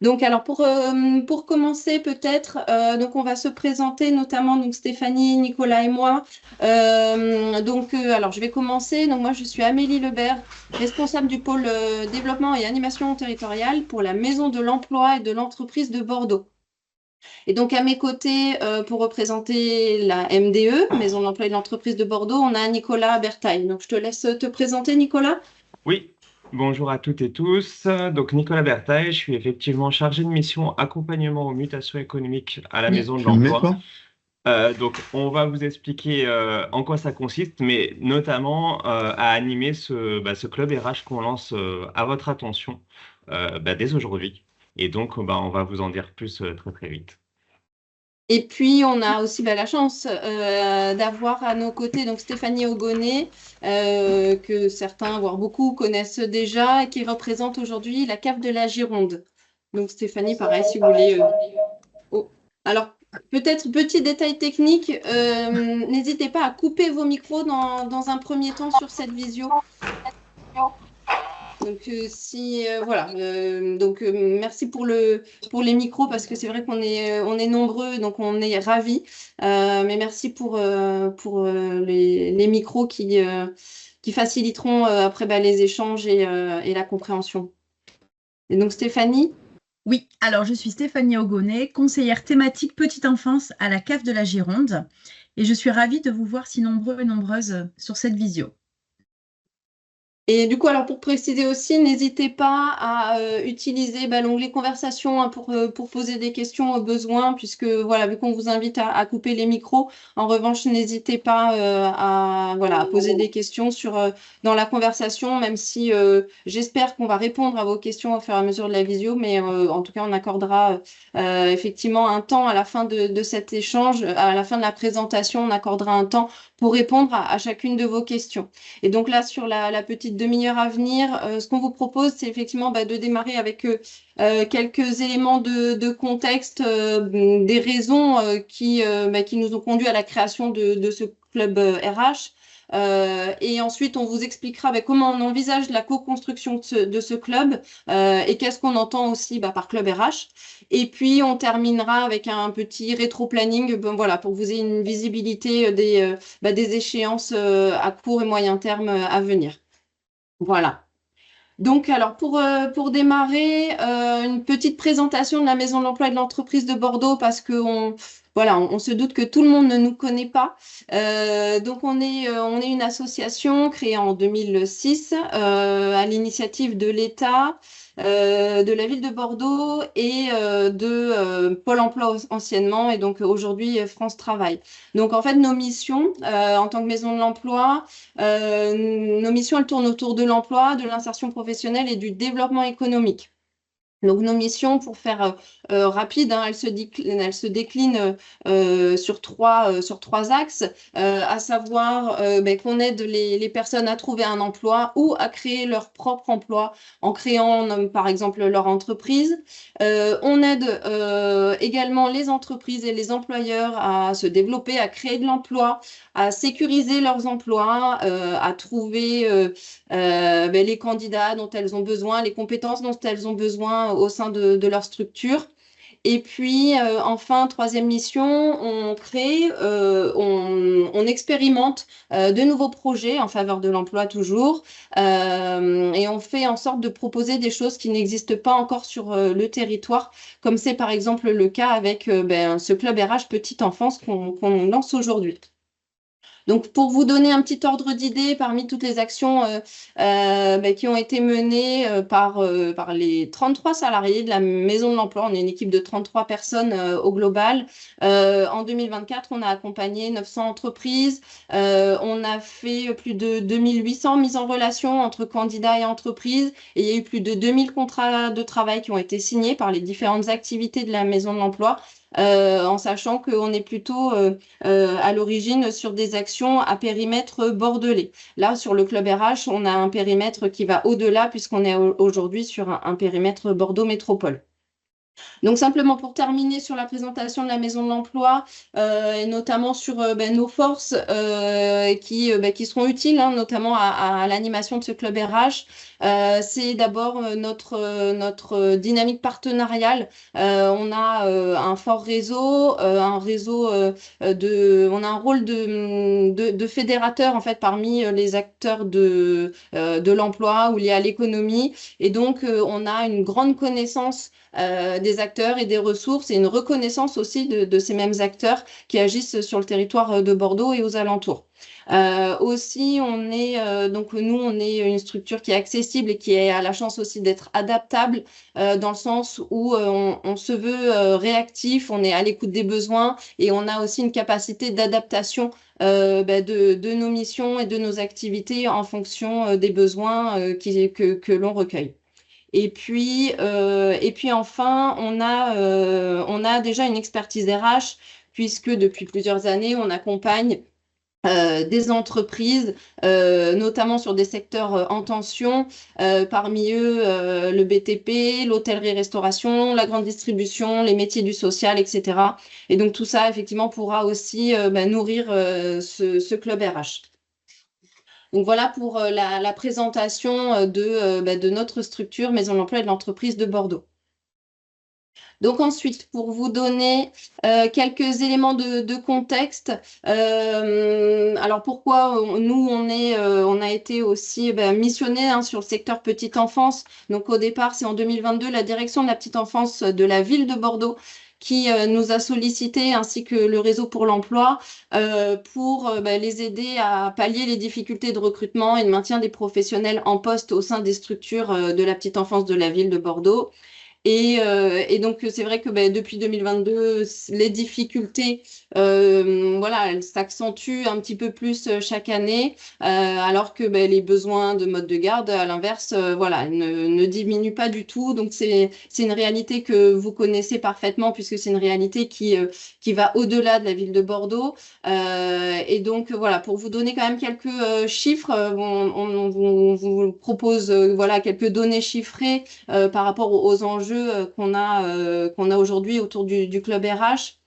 Donc, alors pour commencer peut-être, donc on va se présenter notamment donc Stéphanie, Nicolas et moi. Alors je vais commencer. Donc moi je suis Amélie Lebert, responsable du pôle développement et animation territoriale pour la Maison de l'Emploi et de l'Entreprise de Bordeaux. Et donc à mes côtés, pour représenter la MDE, Maison de l'Emploi et de l'Entreprise de Bordeaux, on a Nicolas Bertaille. Donc je te laisse te présenter, Nicolas. Oui, bonjour à toutes et tous. Donc Nicolas Berthaille, je suis effectivement chargé de mission accompagnement aux mutations économiques à la Maison de Tu le mets, l'Emploi. toi? Donc on va vous expliquer en quoi ça consiste, mais notamment à animer ce club RH qu'on lance à votre attention dès aujourd'hui. Et donc on va vous en dire plus très très vite. Et puis, on a aussi la chance d'avoir à nos côtés donc Stéphanie Ogonnet, que certains, voire beaucoup, connaissent déjà, et qui représente aujourd'hui la CAF de la Gironde. Donc, Stéphanie, pareil, si vous voulez. Oh. Alors, peut-être petit détail technique, n'hésitez pas à couper vos micros dans un premier temps sur cette visio. Donc, si voilà, merci pour les micros parce que c'est vrai on est nombreux, donc on est ravis. Mais merci pour les micros qui faciliteront après les échanges et la compréhension. Et donc Stéphanie, Oui, alors je suis Stéphanie Ogonnet, conseillère thématique petite enfance à la CAF de la Gironde et je suis ravie de vous voir si nombreux et nombreuses sur cette visio. et du coup, alors pour préciser aussi, n'hésitez pas à utiliser l'onglet conversation hein, pour poser des questions au besoin, puisque voilà, vu qu'on vous invite à couper les micros, en revanche, n'hésitez pas à poser des questions dans la conversation, même si j'espère qu'on va répondre à vos questions au fur et à mesure de la visio, mais en tout cas, on accordera effectivement un temps à la fin de cet échange, à la fin de la présentation, on accordera un temps pour répondre à chacune de vos questions. Et donc là, sur la petite demi-heure à venir, ce qu'on vous propose, c'est effectivement de démarrer avec quelques éléments de contexte, des raisons qui nous ont conduit à la création de ce club RH. Et ensuite, on vous expliquera comment on envisage la co-construction de ce club et qu'est-ce qu'on entend aussi par club RH. Et puis, on terminera avec un petit rétro-planning voilà, pour que vous ayez une visibilité des échéances à court et moyen terme à venir. Voilà. Donc, alors, pour démarrer, une petite présentation de la Maison de l'Emploi et de l'Entreprise de Bordeaux, parce on se doute que tout le monde ne nous connaît pas. Donc, on est une association créée en 2006 à l'initiative de l'État, de la ville de Bordeaux et de Pôle emploi anciennement, et donc aujourd'hui France Travail. Donc, en fait, nos missions en tant que Maison de l'Emploi, nos missions, elles tournent autour de l'emploi, de l'insertion professionnelle et du développement économique. Donc, nos missions, pour faire rapide, hein, elles se déclinent sur trois axes, à savoir qu'on aide les personnes à trouver un emploi ou à créer leur propre emploi en créant, par exemple, leur entreprise. On aide également les entreprises et les employeurs à se développer, à créer de l'emploi, à sécuriser leurs emplois, à trouver les candidats dont elles ont besoin, les compétences dont elles ont besoin au sein de leur structure. Et puis, enfin, troisième mission, on expérimente de nouveaux projets en faveur de l'emploi toujours, et on fait en sorte de proposer des choses qui n'existent pas encore sur le territoire, comme c'est par exemple le cas avec ce club RH Petite Enfance qu'on lance aujourd'hui. Donc, pour vous donner un petit ordre d'idée, parmi toutes les actions qui ont été menées par les 33 salariés de la Maison de l'Emploi, on est une équipe de 33 personnes au global. En 2024, on a accompagné 900 entreprises. On a fait plus de 2800 mises en relation entre candidats et entreprises. Et il y a eu plus de 2000 contrats de travail qui ont été signés par les différentes activités de la Maison de l'Emploi. En sachant qu'on est plutôt à l'origine sur des actions à périmètre bordelais. Là, sur le club RH, on a un périmètre qui va au-delà puisqu'on est aujourd'hui sur un périmètre Bordeaux Métropole. Donc simplement pour terminer sur la présentation de la Maison de l'Emploi et notamment sur nos forces qui seront utiles, hein, notamment à l'animation de ce club RH. C'est d'abord notre dynamique partenariale. On a un fort réseau, on a un rôle de fédérateur en fait parmi les acteurs de l'emploi ou liés à l'économie. Et donc on a une grande connaissance des acteurs et des ressources et une reconnaissance aussi de ces mêmes acteurs qui agissent sur le territoire de Bordeaux et aux alentours. Aussi, donc nous, on est une structure qui est accessible et qui a la chance aussi d'être adaptable dans le sens où on se veut réactif, on est à l'écoute des besoins et on a aussi une capacité d'adaptation de nos missions et de nos activités en fonction des besoins que l'on recueille. Et puis enfin, on a déjà une expertise RH puisque depuis plusieurs années, on accompagne des entreprises, notamment sur des secteurs en tension, parmi eux le BTP, l'hôtellerie-restauration, la grande distribution, les métiers du social, etc. Et donc tout ça, effectivement, pourra aussi nourrir ce club RH. Donc voilà pour la présentation de notre structure Maison de l'Emploi et de l'entreprise de Bordeaux. Donc ensuite, pour vous donner quelques éléments de contexte, alors pourquoi nous, on a été aussi missionnés sur le secteur petite enfance. Donc au départ, c'est en 2022, la direction de la petite enfance de la ville de Bordeaux qui nous a sollicité, ainsi que le réseau pour l'emploi, pour les aider à pallier les difficultés de recrutement et de maintien des professionnels en poste au sein des structures de la petite enfance de la ville de Bordeaux. Et donc, c'est vrai que depuis 2022, les difficultés, voilà, elles s'accentuent un petit peu plus chaque année, alors que les besoins de mode de garde, à l'inverse, voilà, ne diminuent pas du tout. Donc, c'est une réalité que vous connaissez parfaitement, puisque c'est une réalité qui va au-delà de la ville de Bordeaux. Et donc, voilà, pour vous donner quand même quelques chiffres, on vous propose voilà, quelques données chiffrées par rapport aux enjeux qu'on a aujourd'hui autour du club RH.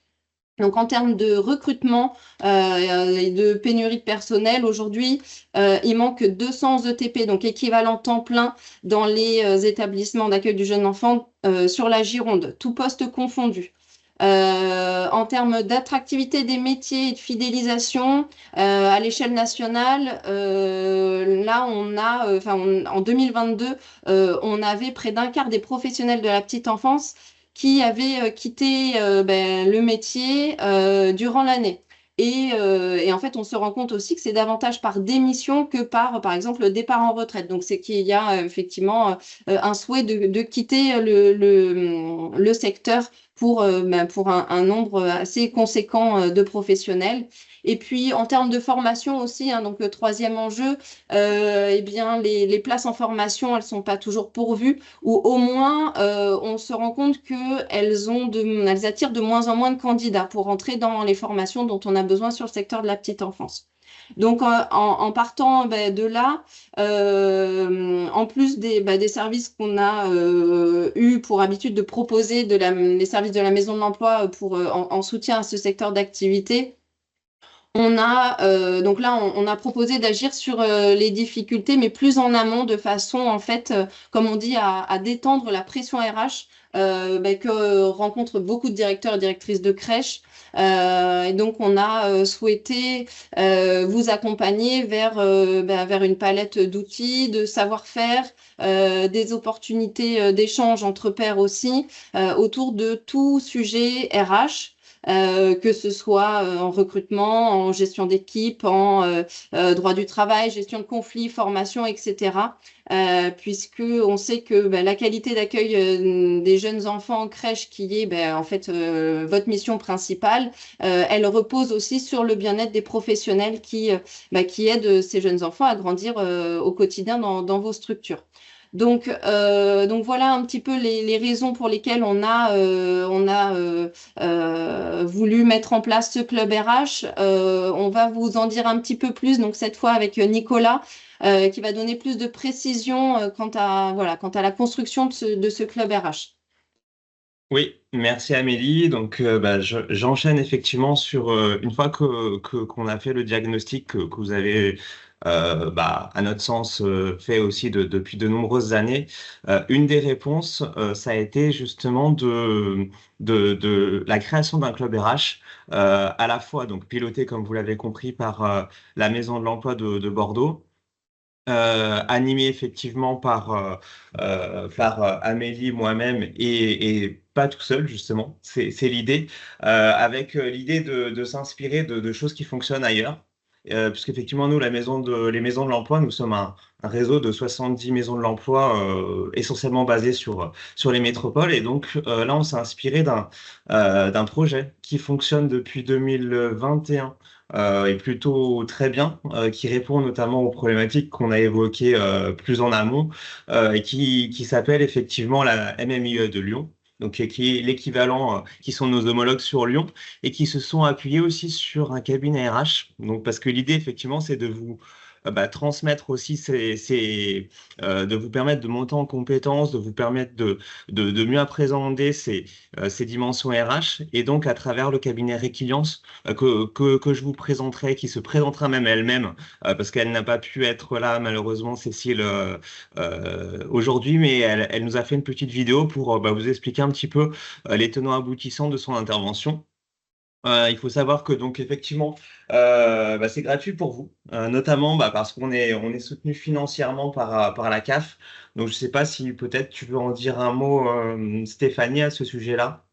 Donc en termes de recrutement et de pénurie de personnel, aujourd'hui, il manque 200 ETP, donc équivalent temps plein, dans les établissements d'accueil du jeune enfant sur la Gironde, tout poste confondu. En termes d'attractivité des métiers et de fidélisation à l'échelle nationale, là en 2022, on avait près d'un quart des professionnels de la petite enfance qui avaient quitté le métier durant l'année. Et en fait, on se rend compte aussi que c'est davantage par démission que par exemple, le départ en retraite. Donc, c'est qu'il y a effectivement un souhait de quitter le secteur pour un nombre assez conséquent de professionnels. Et puis, en termes de formation aussi, hein, donc le troisième enjeu, eh bien, les places en formation, elles sont pas toujours pourvues, ou au moins, on se rend compte qu'elles attirent de moins en moins de candidats pour entrer dans les formations dont on a besoin sur le secteur de la petite enfance. Donc, en partant de là, en plus des services qu'on a eu pour habitude de proposer, les services de la Maison de l'Emploi en soutien à ce secteur d'activité, donc là, on a proposé d'agir sur les difficultés, mais plus en amont, de façon, en fait, comme on dit, à détendre la pression RH que rencontrent beaucoup de directeurs et directrices de crèches. Et donc, on a souhaité vous accompagner vers une palette d'outils, de savoir-faire, des opportunités d'échange entre pairs aussi, autour de tout sujet RH. Que ce soit en recrutement, en gestion d'équipe, en droit du travail, gestion de conflits, formation, etc. Puisque on sait que la qualité d'accueil des jeunes enfants en crèche, qui est en fait votre mission principale, elle repose aussi sur le bien-être des professionnels qui aident ces jeunes enfants à grandir au quotidien dans vos structures. Donc voilà un petit peu les raisons pour lesquelles on a voulu mettre en place ce club RH. On va vous en dire un petit peu plus, donc cette fois avec Nicolas, qui va donner plus de précision quant à la construction de ce club RH. Oui, merci Amélie. Donc, j'enchaîne effectivement sur une fois qu'on a fait le diagnostic que vous avez, à notre sens, fait aussi depuis de nombreuses années. Une des réponses, ça a été justement de la création d'un club RH, à la fois donc piloté, comme vous l'avez compris, par la Maison de l'Emploi de Bordeaux, animé effectivement par Amélie, moi-même et pas tout seul justement. C'est l'idée, avec l'idée de s'inspirer de choses qui fonctionnent ailleurs. Puisqu'effectivement, nous, les maisons de l'emploi, nous sommes un réseau de 70 maisons de l'emploi, essentiellement basé sur les métropoles. Et donc là, on s'est inspiré d'un projet qui fonctionne depuis 2021, et plutôt très bien, qui répond notamment aux problématiques qu'on a évoquées plus en amont, et qui s'appelle effectivement la MMIE de Lyon. Donc, qui est l'équivalent, qui sont nos homologues sur Lyon, et qui se sont appuyés aussi sur un cabinet RH. Donc, parce que l'idée, effectivement, c'est de vous transmettre aussi de vous permettre de monter en compétences, de vous permettre de mieux appréhender ces dimensions RH, et donc à travers le cabinet Réquiliance, que je vous présenterai, qui se présentera même elle-même, parce qu'elle n'a pas pu être là, malheureusement, Cécile, aujourd'hui, mais elle nous a fait une petite vidéo pour vous expliquer un petit peu les tenants aboutissants de son intervention. Il faut savoir que donc effectivement, c'est gratuit pour vous, notamment parce qu'on est soutenu financièrement par la CAF. Donc je ne sais pas si peut-être tu veux en dire un mot, Stéphanie, à ce sujet-là.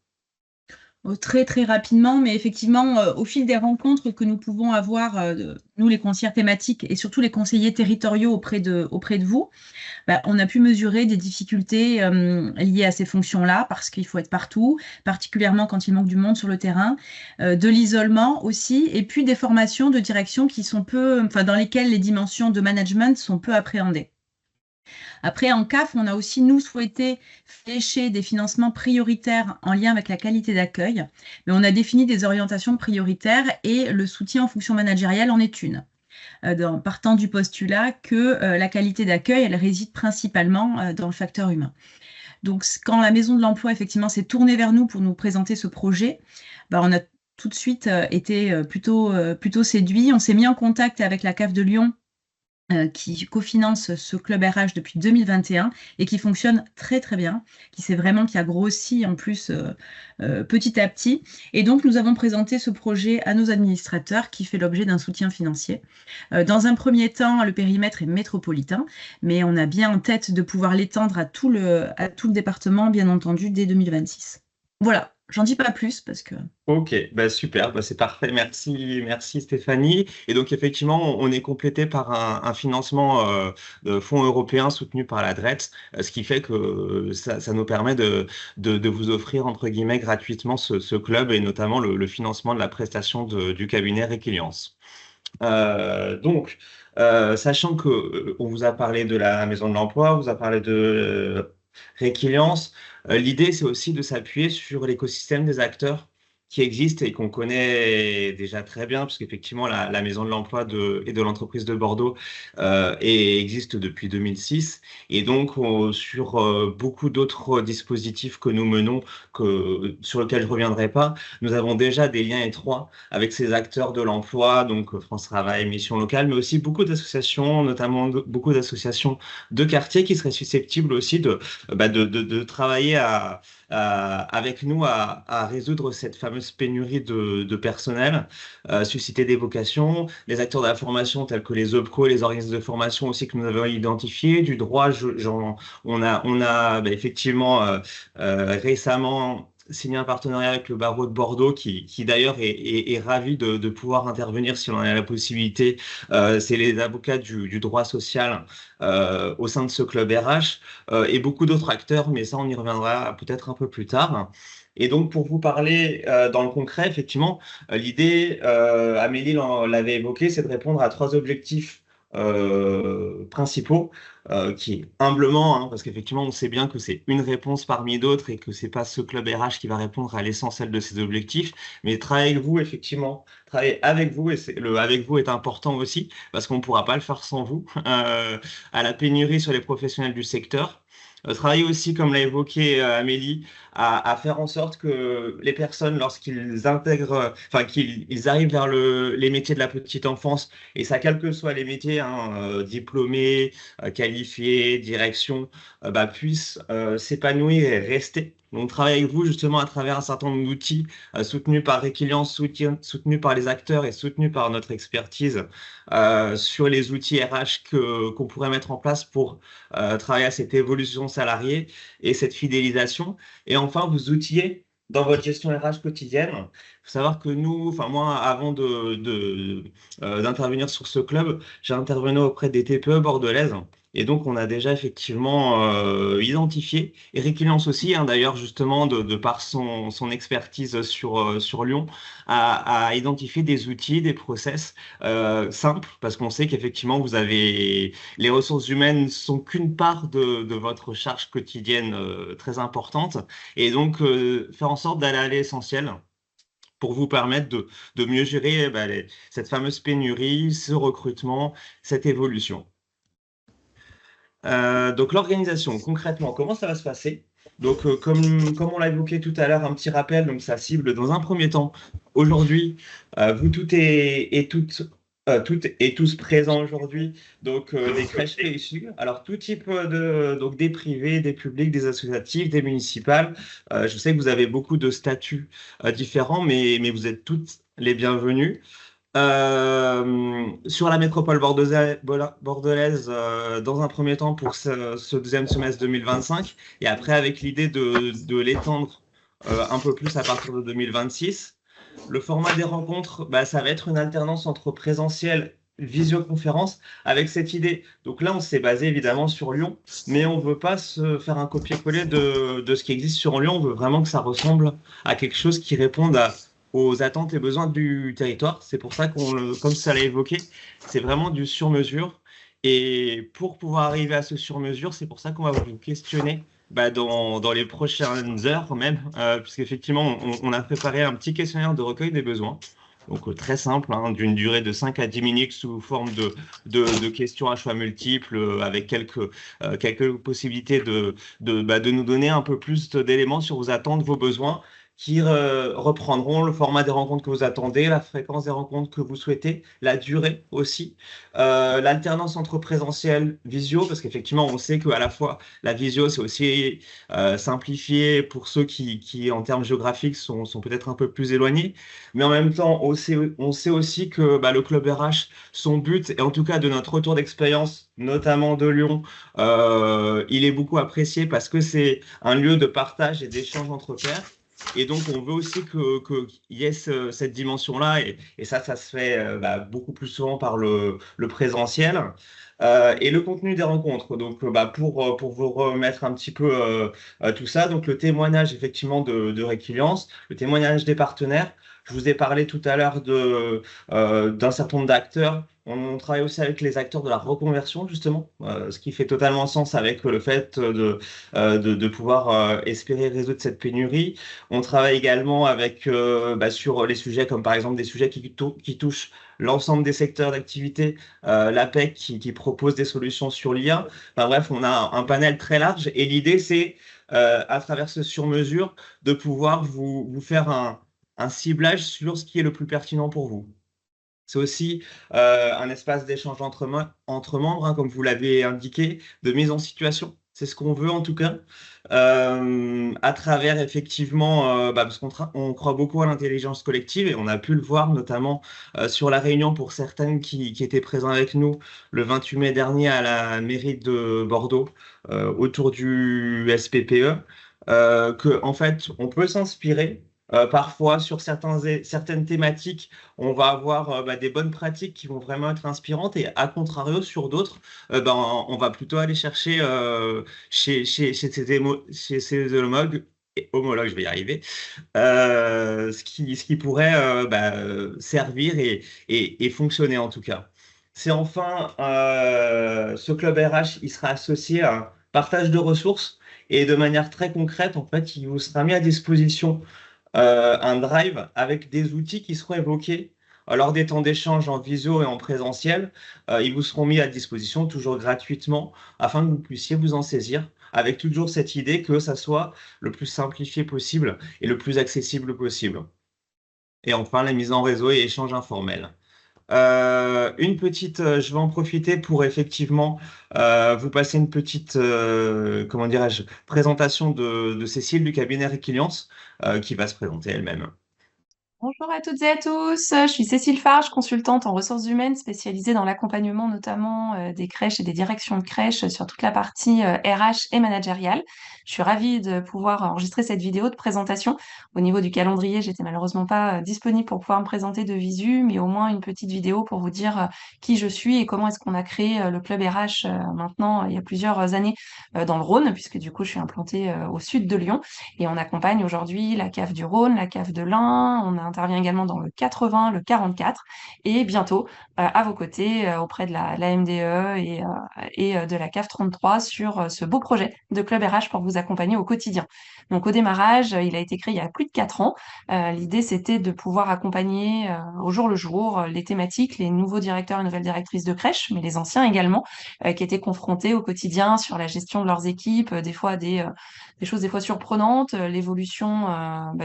Très très rapidement, mais effectivement, au fil des rencontres que nous pouvons avoir, nous les conseillers thématiques et surtout les conseillers territoriaux auprès de vous, on a pu mesurer des difficultés liées à ces fonctions-là, parce qu'il faut être partout, particulièrement quand il manque du monde sur le terrain, de l'isolement aussi, et puis des formations de direction qui sont dans lesquelles les dimensions de management sont peu appréhendées. Après, en CAF, on a aussi, nous, souhaité flécher des financements prioritaires en lien avec la qualité d'accueil, mais on a défini des orientations prioritaires et le soutien en fonction managériale en est une. Partant du postulat que la qualité d'accueil, elle réside principalement dans le facteur humain. Donc, quand la Maison de l'Emploi, effectivement, s'est tournée vers nous pour nous présenter ce projet, on a tout de suite été plutôt séduits. On s'est mis en contact avec la CAF de Lyon, qui cofinance ce club RH depuis 2021 et qui fonctionne très très bien, qui a grossi en plus petit à petit. Et donc nous avons présenté ce projet à nos administrateurs qui fait l'objet d'un soutien financier. Dans un premier temps, le périmètre est métropolitain, mais on a bien en tête de pouvoir l'étendre à tout le département, bien entendu, dès 2026. Voilà, j'en dis pas plus parce que... Ok, super, c'est parfait, merci Stéphanie. Et donc effectivement, on est complété par un financement de fonds européens soutenu par la DRETS, ce qui fait que ça nous permet de vous offrir entre guillemets gratuitement ce club, et notamment le financement de la prestation du cabinet Réquiliance. Donc, sachant que on vous a parlé de la Maison de l'Emploi, on vous a parlé de Réquiliance, l'idée c'est aussi de s'appuyer sur l'écosystème des acteurs qui existent et qu'on connaît déjà très bien, puisqu'effectivement la Maison de l'Emploi et de l'entreprise de Bordeaux existe depuis 2006, et donc sur beaucoup d'autres dispositifs que nous menons, sur lesquels je ne reviendrai pas, nous avons déjà des liens étroits avec ces acteurs de l'emploi, donc France Travail, Mission Locale, mais aussi beaucoup d'associations, notamment beaucoup d'associations de quartier qui seraient susceptibles aussi de travailler avec nous à résoudre cette fameuse pénurie de personnel, susciter des vocations, les acteurs de la formation tels que les OPCO, les organismes de formation aussi que nous avons identifiés, du droit, on a effectivement récemment signé un partenariat avec le barreau de Bordeaux qui d'ailleurs est ravi de pouvoir intervenir si on en a la possibilité. C'est les avocats du droit social au sein de ce club RH, et beaucoup d'autres acteurs, mais ça on y reviendra peut-être un peu plus tard. Et donc pour vous parler dans le concret, effectivement, l'idée, Amélie l'avait évoqué, c'est de répondre à 3 objectifs principaux, qui humblement, parce qu'effectivement on sait bien que c'est une réponse parmi d'autres et que c'est pas ce club RH qui va répondre à l'essentiel de ces objectifs, mais travailler avec vous, effectivement, travailler avec vous, et le avec vous est important aussi parce qu'on ne pourra pas le faire sans vous, à la pénurie sur les professionnels du secteur. Travailler aussi, comme l'a évoqué Amélie, à faire en sorte que les personnes, lorsqu'ils intègrent, enfin qu'ils arrivent vers les métiers de la petite enfance, et ça, quels que soient les métiers, hein, diplômés, qualifiés, direction, puissent s'épanouir et rester. Donc, on travaille avec vous justement à travers un certain nombre d'outils soutenus par Requilience, soutenus par les acteurs et soutenus par notre expertise sur les outils RH qu'on pourrait mettre en place pour travailler à cette évolution salariée et cette fidélisation. Et enfin, vous outiller dans votre gestion RH quotidienne. Il faut savoir que nous, enfin moi, avant d'intervenir sur ce club, j'ai intervenu auprès des TPE bordelaises. Et donc, on a déjà effectivement identifié, et Requilience aussi, hein, d'ailleurs, justement, de par son expertise sur Lyon, à identifier des outils, des process simples, parce qu'on sait qu'effectivement, les ressources humaines sont qu'une part de votre charge quotidienne très importante. Et donc, faire en sorte d'aller à l'essentiel pour vous permettre de mieux gérer cette fameuse pénurie, ce recrutement, cette évolution. Donc l'organisation, concrètement, comment ça va se passer? Donc comme on l'a évoqué tout à l'heure, un petit rappel, donc ça cible dans un premier temps. Aujourd'hui, vous toutes et tous présents aujourd'hui, donc des crèches issues. Alors tout type donc des privés, des publics, des associatifs, des municipales. Je sais que vous avez beaucoup de statuts différents, mais vous êtes toutes les bienvenues. Sur la métropole bordelaise, dans un premier temps pour ce deuxième semestre 2025, et après avec l'idée de l'étendre un peu plus à partir de 2026. Le format des rencontres, ça va être une alternance entre présentiel, visioconférence, avec cette idée. Donc là, on s'est basé évidemment sur Lyon, mais on ne veut pas se faire un copier-coller de ce qui existe sur Lyon. On veut vraiment que ça ressemble à quelque chose qui réponde aux attentes et besoins du territoire. C'est pour ça comme ça l'a évoqué, c'est vraiment du sur-mesure. Et pour pouvoir arriver à ce sur-mesure, c'est pour ça qu'on va vous questionner dans les prochaines heures même, puisqu'effectivement, on a préparé un petit questionnaire de recueil des besoins. Donc très simple, hein, d'une durée de 5 à 10 minutes sous forme de questions à choix multiples, avec quelques possibilités de nous donner un peu plus d'éléments sur vos attentes, vos besoins, qui reprendront le format des rencontres que vous attendez, la fréquence des rencontres que vous souhaitez, la durée aussi, l'alternance entre présentiel, visio, parce qu'effectivement, on sait qu'à la fois, la visio, c'est aussi simplifié pour ceux qui, en termes géographiques, sont peut-être un peu plus éloignés, mais en même temps, on sait aussi que le Club RH, son but, et en tout cas de notre retour d'expérience, notamment de Lyon, il est beaucoup apprécié parce que c'est un lieu de partage et d'échange entre pairs. Et donc, on veut aussi qu'il y ait cette dimension-là, et ça se fait beaucoup plus souvent par le présentiel. Et le contenu des rencontres. Donc, pour vous remettre un petit peu tout ça, donc le témoignage effectivement de Requilience, le témoignage des partenaires. Je vous ai parlé tout à l'heure d'un certain nombre d'acteurs. On travaille aussi avec les acteurs de la reconversion, justement, ce qui fait totalement sens avec le fait de pouvoir espérer résoudre cette pénurie. On travaille également sur les sujets comme par exemple des sujets qui touchent l'ensemble des secteurs d'activité, l'APEC qui propose des solutions sur l'IA. Enfin, bref, on a un panel très large et l'idée, c'est, à travers ce sur-mesure, de pouvoir vous faire un ciblage sur ce qui est le plus pertinent pour vous. C'est aussi un espace d'échange entre membres, hein, comme vous l'avez indiqué, de mise en situation. C'est ce qu'on veut en tout cas, à travers effectivement, parce qu'on croit beaucoup à l'intelligence collective et on a pu le voir notamment sur la réunion pour certaines qui étaient présentes avec nous le 28 mai dernier à la mairie de Bordeaux autour du SPPE, que en fait on peut s'inspirer. Parfois, sur certaines thématiques, on va avoir des bonnes pratiques qui vont vraiment être inspirantes et à contrario, sur d'autres, on va plutôt aller chercher chez ses homologues, je vais y arriver, ce qui pourrait servir et fonctionner en tout cas. C'est enfin, ce club RH, il sera associé à un partage de ressources et de manière très concrète, en fait, il vous sera mis à disposition un drive avec des outils qui seront évoqués lors des temps d'échange en visio et en présentiel. Ils vous seront mis à disposition toujours gratuitement afin que vous puissiez vous en saisir avec toujours cette idée que ça soit le plus simplifié possible et le plus accessible possible. Et enfin, la mise en réseau et échange informel. Je vais en profiter pour effectivement vous passer une petite, comment dirais-je, présentation de Cécile du cabinet Requiliance, qui va se présenter elle-même. Bonjour à toutes et à tous, je suis Cécile Farge, consultante en ressources humaines spécialisée dans l'accompagnement notamment des crèches et des directions de crèches sur toute la partie RH et managériale. Je suis ravie de pouvoir enregistrer cette vidéo de présentation. Au niveau du calendrier, j'étais malheureusement pas disponible pour pouvoir me présenter de visu, mais au moins une petite vidéo pour vous dire qui je suis et comment est-ce qu'on a créé le club RH maintenant il y a plusieurs années dans le Rhône, puisque du coup je suis implantée au sud de Lyon. Et on accompagne aujourd'hui la CAF du Rhône, la CAF de l'Ain, on intervient également dans le 80, le 44, et bientôt à vos côtés auprès de la MDE et de la CAF 33 sur ce beau projet de Club RH pour vous accompagner au quotidien. Donc au démarrage, il a été créé il y a plus de 4 ans. L'idée, c'était de pouvoir accompagner au jour le jour les thématiques, les nouveaux directeurs et nouvelles directrices de crèche, mais les anciens également, qui étaient confrontés au quotidien sur la gestion de leurs équipes, des fois des choses des fois surprenantes, l'évolution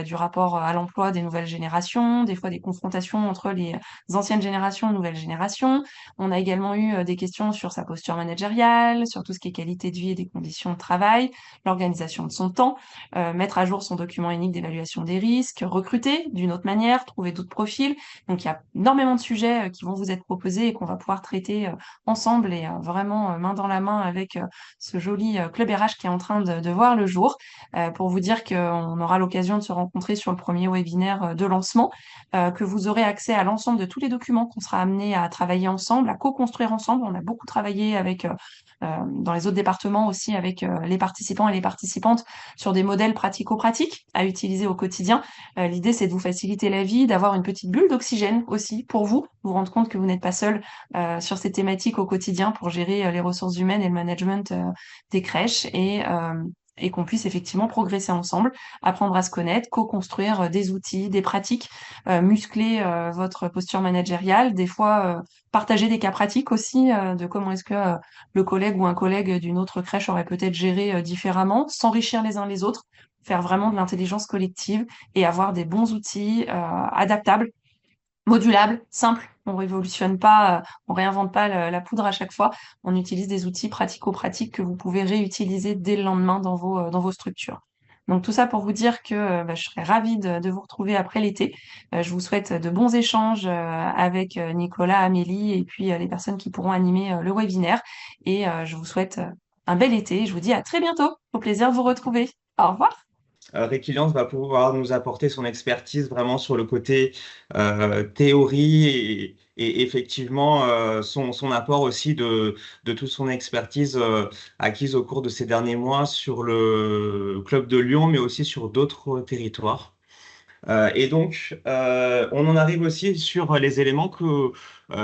du rapport à l'emploi des nouvelles générations, des fois des confrontations entre les anciennes générations et nouvelles générations. On a également eu des questions sur sa posture managériale, sur tout ce qui est qualité de vie et des conditions de travail, l'organisation de son temps, mettre à jour son document unique d'évaluation des risques, recruter d'une autre manière, trouver d'autres profils. Donc il y a énormément de sujets qui vont vous être proposés et qu'on va pouvoir traiter ensemble et vraiment main dans la main avec ce joli club RH qui est en train de voir le jour, pour vous dire qu'on aura l'occasion de se rencontrer sur le premier webinaire de lancement, que vous aurez accès à l'ensemble de tous les documents qu'on sera amené à travailler ensemble, à co-construire ensemble. On a beaucoup travaillé avec dans les autres départements aussi avec les participants et les participantes sur des modèles pratico-pratiques à utiliser au quotidien. L'idée, c'est de vous faciliter la vie, d'avoir une petite bulle d'oxygène aussi pour vous rendre compte que vous n'êtes pas seul sur ces thématiques au quotidien pour gérer les ressources humaines et le management des crèches et qu'on puisse effectivement progresser ensemble, apprendre à se connaître, co-construire des outils, des pratiques, muscler votre posture managériale, des fois partager des cas pratiques aussi de comment est-ce que le collègue ou un collègue d'une autre crèche aurait peut-être géré différemment, s'enrichir les uns les autres, faire vraiment de l'intelligence collective et avoir des bons outils adaptables, modulable, simple. On révolutionne pas, on réinvente pas la poudre à chaque fois. On utilise des outils pratico-pratiques que vous pouvez réutiliser dès le lendemain dans vos structures. Donc tout ça pour vous dire que je serais ravie de vous retrouver après l'été. Je vous souhaite de bons échanges avec Nicolas, Amélie et puis les personnes qui pourront animer le webinaire. Et je vous souhaite un bel été. Je vous dis à très bientôt. Au plaisir de vous retrouver. Au revoir. Requiliance va pouvoir nous apporter son expertise vraiment sur le côté théorie et effectivement son apport aussi de toute son expertise acquise au cours de ces derniers mois sur le club de Lyon, mais aussi sur d'autres territoires. Et donc, on en arrive aussi sur les éléments que,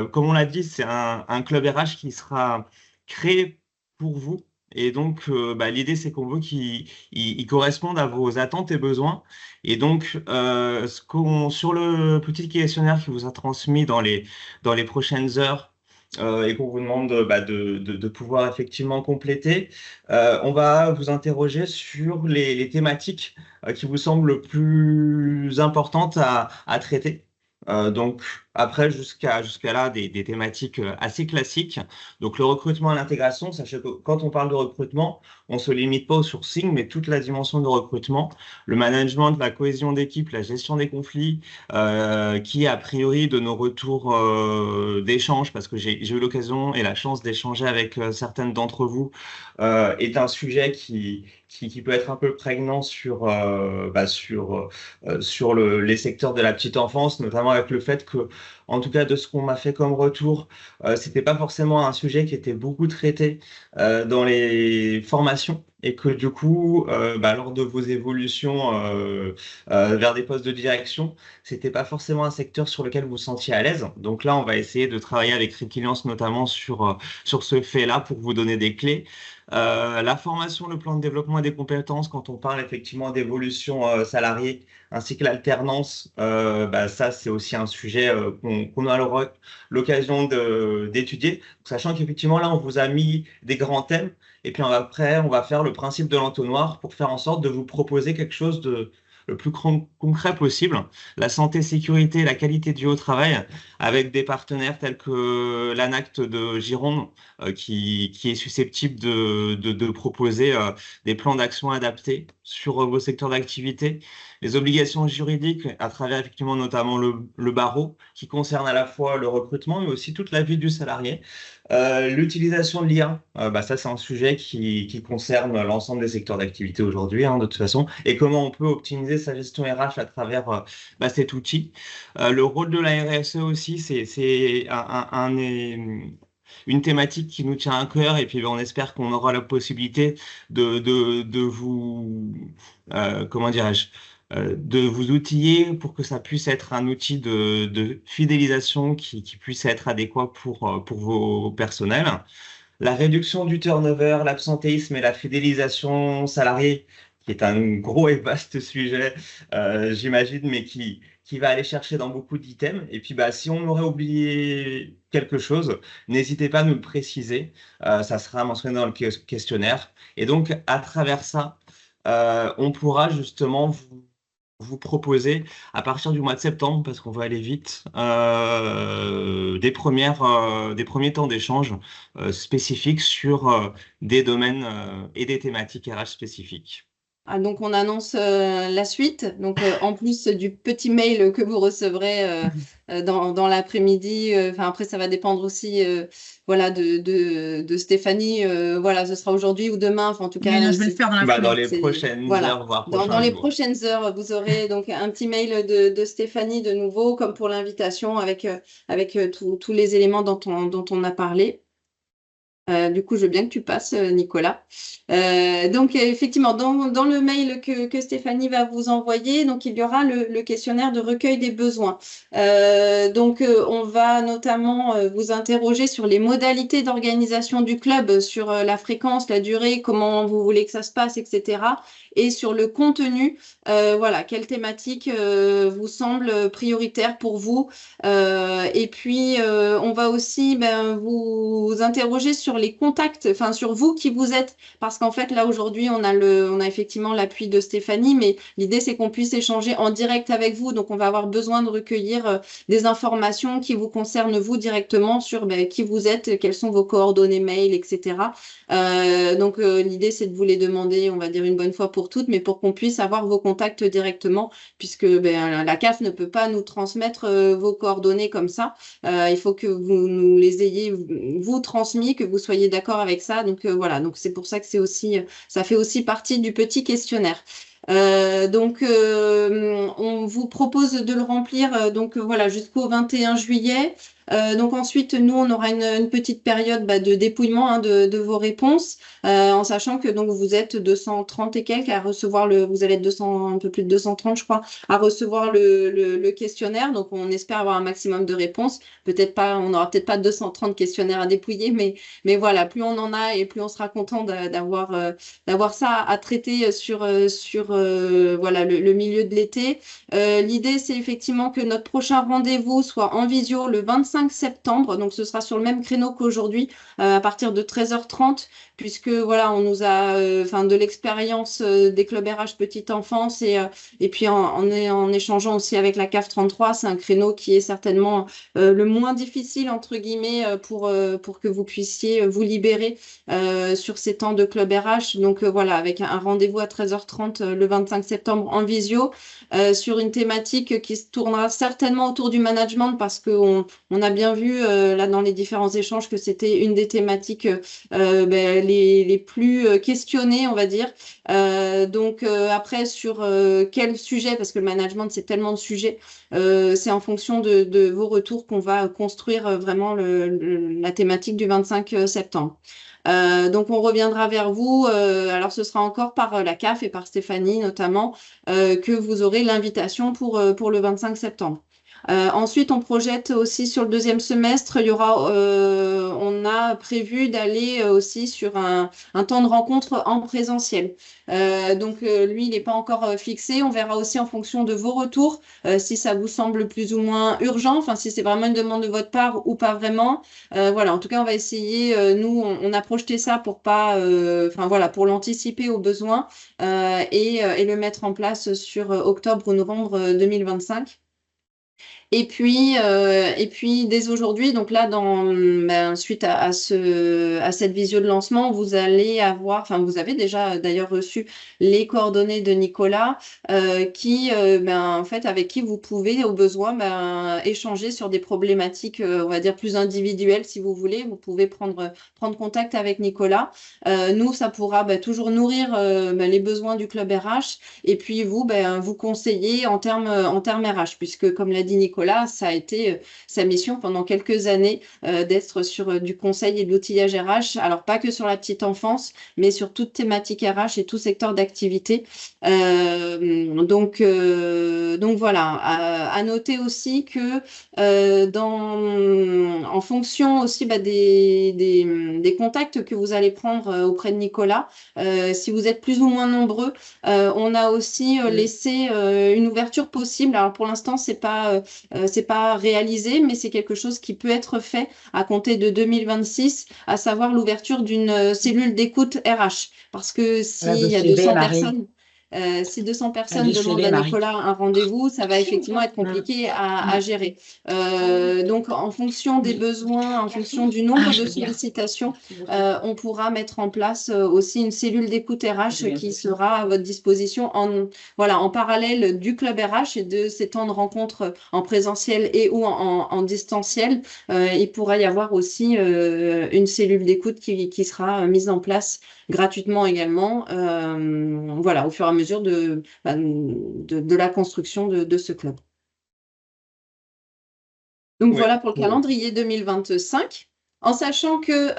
comme on l'a dit, c'est un club RH qui sera créé pour vous. Et donc, l'idée, c'est qu'on veut qu'il corresponde à vos attentes et besoins. Et donc, sur le petit questionnaire qui vous a transmis dans les prochaines heures, et qu'on vous demande de pouvoir effectivement compléter, on va vous interroger sur les thématiques qui vous semblent plus importantes à traiter. Donc après, jusqu'à là, des thématiques assez classiques. Donc le recrutement et l'intégration, sachez que quand on parle de recrutement, on se limite pas au sourcing, mais toute la dimension de recrutement, le management, la cohésion d'équipe, la gestion des conflits, qui a priori de nos retours d'échange, parce que j'ai eu l'occasion et la chance d'échanger avec certaines d'entre vous, est un sujet qui peut être un peu prégnant sur les secteurs de la petite enfance, notamment avec le fait que, en tout cas de ce qu'on m'a fait comme retour, c'était pas forcément un sujet qui était beaucoup traité dans les formations et que du coup, lors de vos évolutions vers des postes de direction, c'était pas forcément un secteur sur lequel vous vous sentiez à l'aise. Donc là, on va essayer de travailler avec Requiliance notamment sur ce fait-là pour vous donner des clés. La formation, le plan de développement des compétences, quand on parle effectivement d'évolution salariée, ainsi que l'alternance, ça c'est aussi un sujet qu'on a l'occasion d'étudier, sachant qu'effectivement là on vous a mis des grands thèmes, et puis après on va faire le principe de l'entonnoir pour faire en sorte de vous proposer quelque chose de le plus concret possible, la santé, sécurité, la qualité de vie au travail, avec des partenaires tels que l'ANACT de Gironde, qui est susceptible de proposer des plans d'action adaptés sur vos secteurs d'activité, les obligations juridiques à travers effectivement notamment le barreau, qui concerne à la fois le recrutement, mais aussi toute la vie du salarié. L'utilisation de l'IA, ça c'est un sujet qui concerne l'ensemble des secteurs d'activité aujourd'hui, hein, de toute façon, et comment on peut optimiser sa gestion RH à travers cet outil. Le rôle de la RSE aussi, c'est une thématique qui nous tient à cœur, et puis on espère qu'on aura la possibilité de vous, comment dirais-je, de vous outiller pour que ça puisse être un outil de fidélisation qui puisse être adéquat pour vos personnels. La réduction du turnover, l'absentéisme et la fidélisation salariée, qui est un gros et vaste sujet, j'imagine, mais qui va aller chercher dans beaucoup d'items. Et puis, si on aurait oublié quelque chose, n'hésitez pas à nous le préciser. Ça sera mentionné dans le questionnaire. Et donc, à travers ça, on pourra justement vous proposer, à partir du mois de septembre, parce qu'on va aller vite, des premiers temps d'échange spécifiques sur des domaines et des thématiques RH spécifiques. Ah, donc, on annonce la suite. Donc, en plus du petit mail que vous recevrez dans l'après-midi, après, ça va dépendre aussi voilà, de Stéphanie. Voilà, ce sera aujourd'hui ou demain. Enfin, en tout cas, Mais non, je vais le faire dans la dans foulée. les prochaines voilà. heures, voire Dans prochains les jours. prochaines heures, vous aurez donc un petit mail de Stéphanie de nouveau, comme pour l'invitation, avec tous les éléments dont on a parlé. Du coup, je veux bien que tu passes, Nicolas. Donc, effectivement, dans le mail que Stéphanie va vous envoyer, donc il y aura le questionnaire de recueil des besoins. Donc, on va notamment vous interroger sur les modalités d'organisation du club, sur la fréquence, la durée, comment vous voulez que ça se passe, etc. Et sur le contenu, voilà, quelle thématique vous semble prioritaire pour vous. Et puis, on va aussi vous interroger sur les contacts, enfin sur vous qui vous êtes, parce qu'en fait là aujourd'hui on a effectivement l'appui de Stéphanie, mais l'idée c'est qu'on puisse échanger en direct avec vous, donc on va avoir besoin de recueillir des informations qui vous concernent vous directement sur qui vous êtes, quelles sont vos coordonnées mail, etc. Donc l'idée c'est de vous les demander, on va dire une bonne fois pour toutes, mais pour qu'on puisse avoir vos contacts directement, puisque la CAF ne peut pas nous transmettre vos coordonnées comme ça. Il faut que vous nous les ayez vous transmis, que vous soyez d'accord avec ça. Donc voilà, donc c'est pour ça que ça fait aussi partie du petit questionnaire. Donc on vous propose de le remplir voilà jusqu'au 21 juillet. Donc ensuite, nous, on aura une petite période de dépouillement de vos réponses, en sachant que donc vous êtes 230 et quelques à recevoir vous allez être 200, un peu plus de 230, je crois, à recevoir le questionnaire. Donc on espère avoir un maximum de réponses. Peut-être pas, on n'aura peut-être pas 230 questionnaires à dépouiller, mais voilà, plus on en a et plus on sera content d'avoir ça à traiter sur voilà le milieu de l'été. L'idée, c'est effectivement que notre prochain rendez-vous soit en visio le 25 septembre. Donc, ce sera sur le même créneau qu'aujourd'hui, à partir de 13h30, puisque voilà, on nous a de l'expérience des clubs RH petite enfance et puis en échangeant aussi avec la CAF 33, c'est un créneau qui est certainement le moins difficile, entre guillemets, pour que vous puissiez vous libérer sur ces temps de club RH. Donc, voilà, avec un rendez-vous à 13h30 le 25 septembre en visio. Sur une thématique qui se tournera certainement autour du management parce qu'on a bien vu là dans les différents échanges que c'était une des thématiques les plus questionnées, on va dire. Donc après, sur quel sujet, parce que le management, c'est tellement de sujets, c'est en fonction de vos retours qu'on va construire vraiment la thématique du 25 septembre. Donc on reviendra vers vous. Alors ce sera encore par la CAF et par Stéphanie notamment que vous aurez l'invitation pour le 25 septembre. Ensuite, on projette aussi sur le deuxième semestre, on a prévu d'aller aussi sur un temps de rencontre en présentiel. Donc, lui, il n'est pas encore fixé. On verra aussi en fonction de vos retours si ça vous semble plus ou moins urgent, enfin, si c'est vraiment une demande de votre part ou pas vraiment. Voilà, en tout cas, on va essayer. Nous, on a projeté ça pour pas, enfin voilà, pour l'anticiper aux besoins et le mettre en place sur octobre ou novembre 2025. Et puis dès aujourd'hui, donc là, suite à cette visio de lancement, vous allez avoir, enfin, vous avez déjà d'ailleurs reçu les coordonnées de Nicolas, en fait, avec qui vous pouvez, au besoin, échanger sur des problématiques, on va dire plus individuelles, si vous voulez. Vous pouvez prendre contact avec Nicolas. Nous, ça pourra toujours nourrir les besoins du club RH, et puis vous, vous conseiller en termes RH, puisque comme l'a dit Nicolas, ça a été sa mission pendant quelques années d'être sur du conseil et de l'outillage RH. Alors pas que sur la petite enfance, mais sur toute thématique RH et tout secteur d'activité. Donc voilà. À noter aussi que en fonction aussi des contacts que vous allez prendre auprès de Nicolas, si vous êtes plus ou moins nombreux, on a aussi laissé une ouverture possible. Alors pour l'instant, c'est pas réalisé, mais c'est quelque chose qui peut être fait à compter de 2026, à savoir l'ouverture d'une cellule d'écoute RH. Parce que s'il y a 200 personnes, si 200 personnes demandent à Nicolas un rendez-vous, ça va effectivement être compliqué à gérer. Donc, en fonction des besoins, en fonction du nombre de sollicitations, on pourra mettre en place aussi une cellule d'écoute RH qui sera à votre disposition en parallèle du club RH et de ces temps de rencontre en présentiel et ou en distanciel. Il pourra y avoir aussi une cellule d'écoute qui sera mise en place gratuitement également, au fur et à mesure de la construction de ce club. Donc voilà pour le calendrier 2025. En sachant que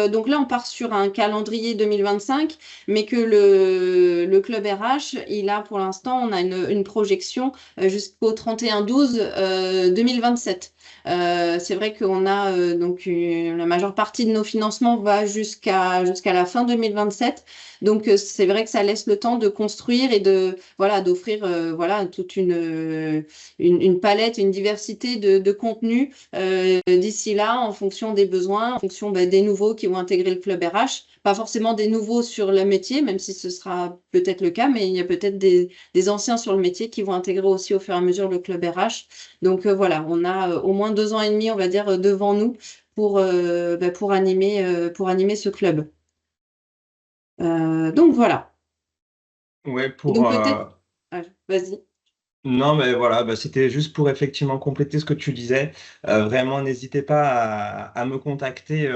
donc là on part sur un calendrier 2025, mais que le club RH, il a pour l'instant, on a une projection jusqu'au 31/12/2027. C'est vrai qu'on a la majeure partie de nos financements va jusqu'à la fin 2027. Donc c'est vrai que ça laisse le temps de construire et d'offrir toute une palette, une diversité de contenus d'ici là, en fonction des besoins, en fonction des nouveaux qui vont intégrer le club RH. Pas forcément des nouveaux sur le métier, même si ce sera peut-être le cas, mais il y a peut-être des anciens sur le métier qui vont intégrer aussi au fur et à mesure le club RH. Donc voilà, on a au moins 2 ans et demi, on va dire, devant nous pour animer ce club. Donc voilà. Ouais, Donc peut-être. Vas-y. Non, mais voilà, c'était juste pour effectivement compléter ce que tu disais. Vraiment, n'hésitez pas à me contacter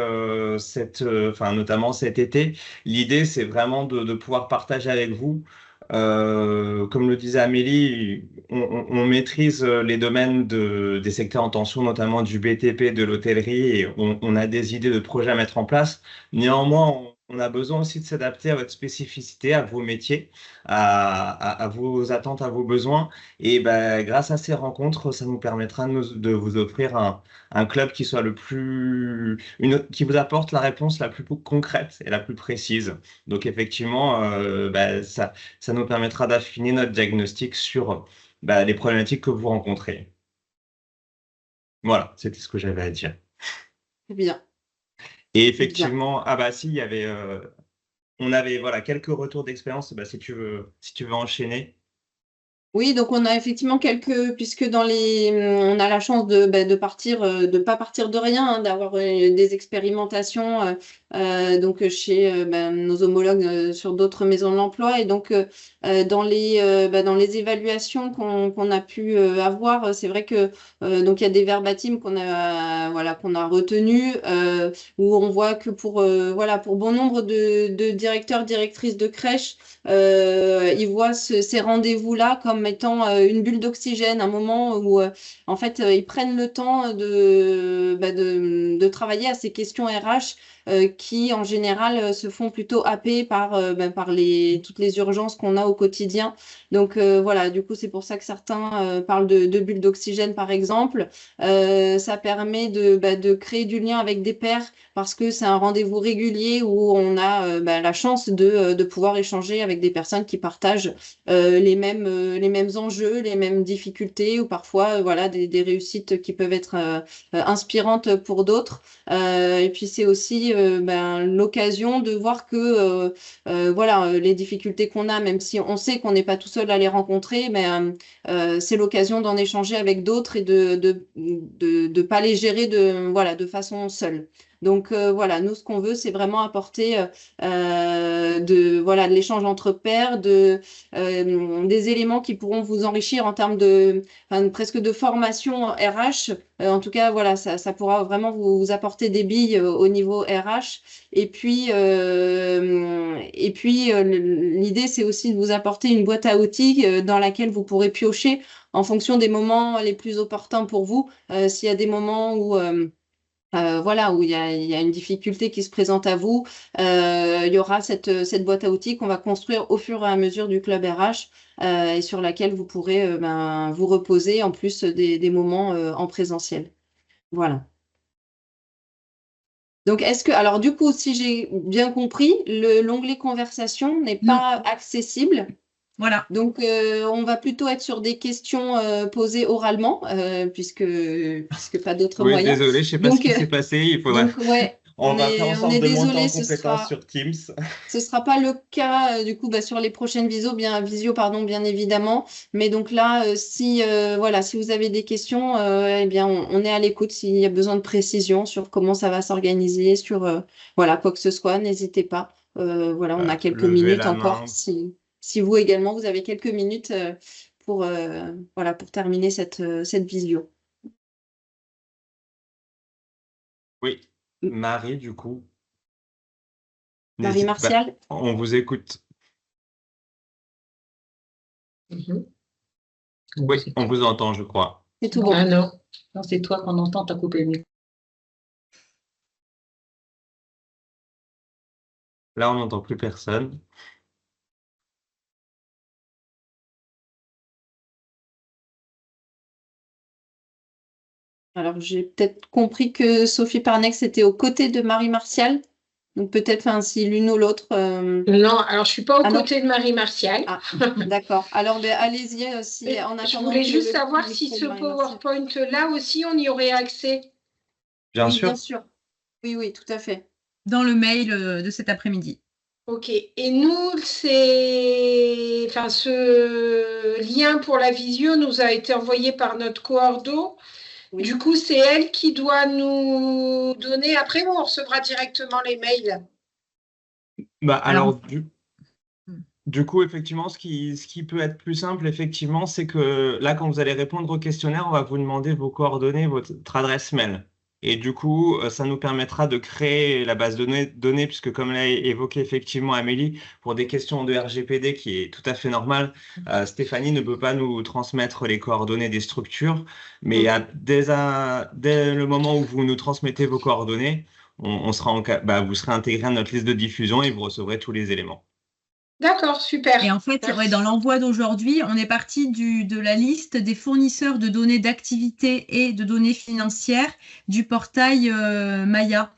notamment cet été. L'idée, c'est vraiment de pouvoir partager avec vous. Comme le disait Amélie, on maîtrise les domaines des secteurs en tension, notamment du BTP, de l'hôtellerie, et on a des idées de projets à mettre en place. Néanmoins, on a besoin aussi de s'adapter à votre spécificité, à vos métiers, à vos attentes, à vos besoins. Et grâce à ces rencontres, ça nous permettra de vous offrir un club qui soit qui vous apporte la réponse la plus concrète et la plus précise. Donc effectivement, ça nous permettra d'affiner notre diagnostic sur les problématiques que vous rencontrez. Voilà, c'était ce que j'avais à dire. C'est bien. Et effectivement, il y avait, on avait quelques retours d'expérience. Si tu veux enchaîner. Oui, donc on a effectivement puisque on a la chance de partir, de pas partir de rien, hein, d'avoir des expérimentations donc chez nos homologues sur d'autres maisons de l'emploi, et donc dans les évaluations qu'on a pu avoir, c'est vrai que donc il y a des verbatim qu'on a retenus où on voit que pour bon nombre de directeurs, directrices de crèches, ils voient ces rendez-vous-là comme étant une bulle d'oxygène, un moment où en fait ils prennent le temps de travailler à ces questions RH qui en général se font plutôt happer par, par toutes les urgences qu'on a au quotidien. Donc voilà, du coup c'est pour ça que certains parlent de bulles d'oxygène par exemple. Ça permet de créer du lien avec des pairs parce que c'est un rendez-vous régulier où on a la chance de pouvoir échanger avec des personnes qui partagent les mêmes enjeux, les mêmes difficultés ou parfois voilà des réussites qui peuvent être inspirantes pour d'autres. Et puis c'est aussi l'occasion de voir que voilà les difficultés qu'on a, même si on sait qu'on n'est pas tout seul à les rencontrer, mais c'est l'occasion d'en échanger avec d'autres et de pas les gérer de façon seule. Donc voilà, nous ce qu'on veut, c'est vraiment apporter de l'échange entre pairs, des éléments qui pourront vous enrichir en termes presque de formation RH. En tout cas, voilà, ça pourra vraiment vous apporter des billes au niveau RH. L'idée, c'est aussi de vous apporter une boîte à outils dans laquelle vous pourrez piocher en fonction des moments les plus opportuns pour vous. S'il y a des moments où voilà, où il y a une difficulté qui se présente à vous, il y aura cette boîte à outils qu'on va construire au fur et à mesure du club RH et sur laquelle vous pourrez vous reposer en plus des moments en présentiel. Voilà. Donc, alors du coup, si j'ai bien compris, l'onglet conversation n'est pas accessible. Voilà. Donc, on va plutôt être sur des questions posées oralement, puisque pas d'autres Oui, moyens. désolé, je sais pas ce qui s'est passé. Il faudra. Donc, ouais, On va faire en on sorte est de monter désolé, en compétence sur Teams. ce sera pas le cas du coup sur les prochaines visio, bien évidemment. Mais donc là, si vous avez des questions, eh bien on est à l'écoute s'il y a besoin de précision sur comment ça va s'organiser, sur voilà quoi que ce soit, n'hésitez pas. Voilà, on a quelques Levez minutes la encore. main. Si vous également vous avez quelques minutes pour terminer cette visio. Oui, Marie, du coup. Marie Martial. On vous écoute. Oui, on vous entend, je crois. C'est tout bon. Ah non, c'est toi qu'on entend, t'as coupé le micro. Là, on n'entend plus personne. Alors, j'ai peut-être compris que Sophie Parnex était aux côtés de Marie Martial. Donc, peut-être si l'une ou l'autre. Non, alors je ne suis pas aux non. côtés de Marie Martial. Ah, d'accord. Alors, allez-y en attendant. Je voulais juste savoir si ce PowerPoint-là aussi, on y aurait accès. Bien Oui, sûr. bien sûr. Oui, oui, tout à fait. Dans le mail de cet après-midi. Ok. Et nous, ce lien pour la visio nous a été envoyé par notre coordo. Oui. Du coup, c'est elle qui doit nous donner. Après, on recevra directement les mails. Alors, du coup, effectivement, ce qui peut être plus simple, effectivement, c'est que là, quand vous allez répondre au questionnaire, on va vous demander vos coordonnées, votre adresse mail. Et du coup, ça nous permettra de créer la base de données, puisque comme l'a évoqué effectivement Amélie, pour des questions de RGPD qui est tout à fait normal, Stéphanie ne peut pas nous transmettre les coordonnées des structures, mais dès le moment où vous nous transmettez vos coordonnées, vous serez intégré à notre liste de diffusion et vous recevrez tous les éléments. D'accord, super. Et en fait, dans l'envoi d'aujourd'hui, on est parti de la liste des fournisseurs de données d'activité et de données financières du portail Maya,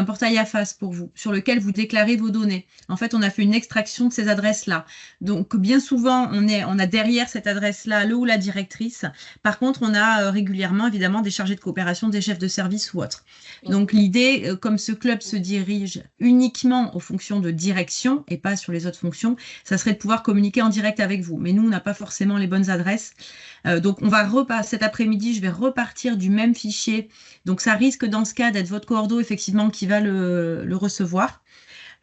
portail AFAS pour vous, sur lequel vous déclarez vos données. En fait, on a fait une extraction de ces adresses-là. Donc, bien souvent, on a derrière cette adresse-là le ou la directrice. Par contre, on a régulièrement, évidemment, des chargés de coopération, des chefs de service ou autres. Donc, l'idée, comme ce club se dirige uniquement aux fonctions de direction et pas sur les autres fonctions, ça serait de pouvoir communiquer en direct avec vous. Mais nous, on n'a pas forcément les bonnes adresses. Donc, cet après-midi, je vais repartir du même fichier. Donc, ça risque dans ce cas d'être votre coordo, effectivement, qui va le recevoir.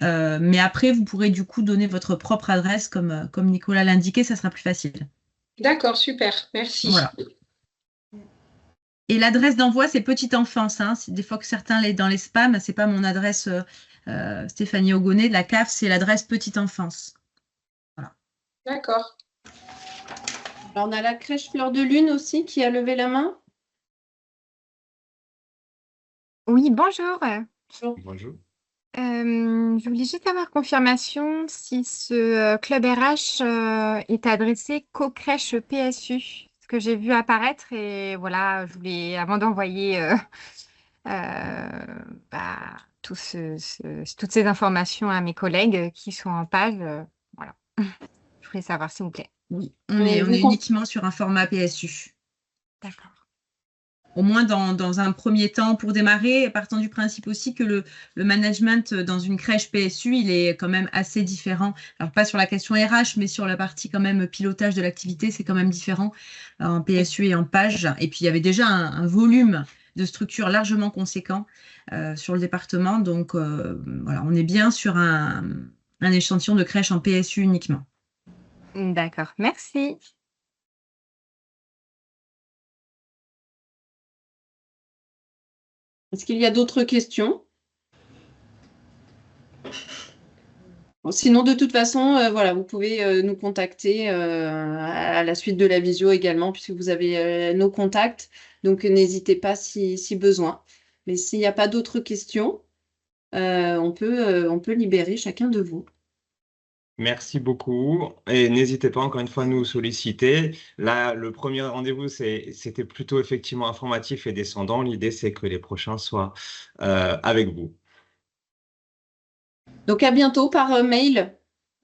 Mais après, vous pourrez du coup donner votre propre adresse, comme Nicolas l'indiquait, ça sera plus facile. D'accord, super, merci. Voilà. Et l'adresse d'envoi, c'est petite enfance. Des fois que certains dans les spams, c'est pas mon adresse Stéphanie Ogonnet de la CAF, c'est l'adresse petite enfance. Voilà. D'accord. Alors, on a la crèche Fleur de Lune aussi qui a levé la main. Oui, bonjour. Bonjour. Je voulais juste avoir confirmation si ce club RH est adressé qu'aux crèches PSU, ce que j'ai vu apparaître et voilà, je voulais avant d'envoyer toutes ces informations à mes collègues qui sont en page, voilà. Je voulais savoir s'il vous plaît. Oui, on est uniquement sur un format PSU. D'accord. Au moins dans un premier temps pour démarrer, partant du principe aussi que le management dans une crèche PSU, il est quand même assez différent. Alors pas sur la question RH, mais sur la partie quand même pilotage de l'activité, c'est quand même différent en PSU et en page. Et puis il y avait déjà un volume de structure largement conséquent sur le département. Donc voilà, on est bien sur un échantillon de crèche en PSU uniquement. D'accord, merci. Est-ce qu'il y a d'autres questions? Bon, sinon, de toute façon, voilà, vous pouvez nous contacter à la suite de la visio également, puisque vous avez nos contacts. Donc, n'hésitez pas si besoin. Mais s'il n'y a pas d'autres questions, on peut libérer chacun de vous. Merci beaucoup et n'hésitez pas encore une fois à nous solliciter. Là, le premier rendez-vous, c'était plutôt effectivement informatif et descendant. L'idée, c'est que les prochains soient avec vous. Donc, à bientôt par mail.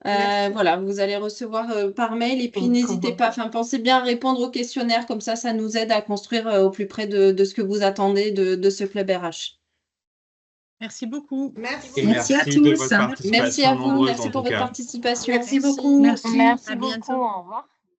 Merci. Voilà, vous allez recevoir par mail et puis n'hésitez pas, pensez bien à répondre au questionnaire, comme ça nous aide à construire au plus près de ce que vous attendez de ce club RH. Merci beaucoup. Merci. Et Merci à de tous. votre participation Merci à vous, nombreuse, merci en pour tout votre cas. participation. Merci beaucoup. Merci. Merci À beaucoup, bientôt. au revoir.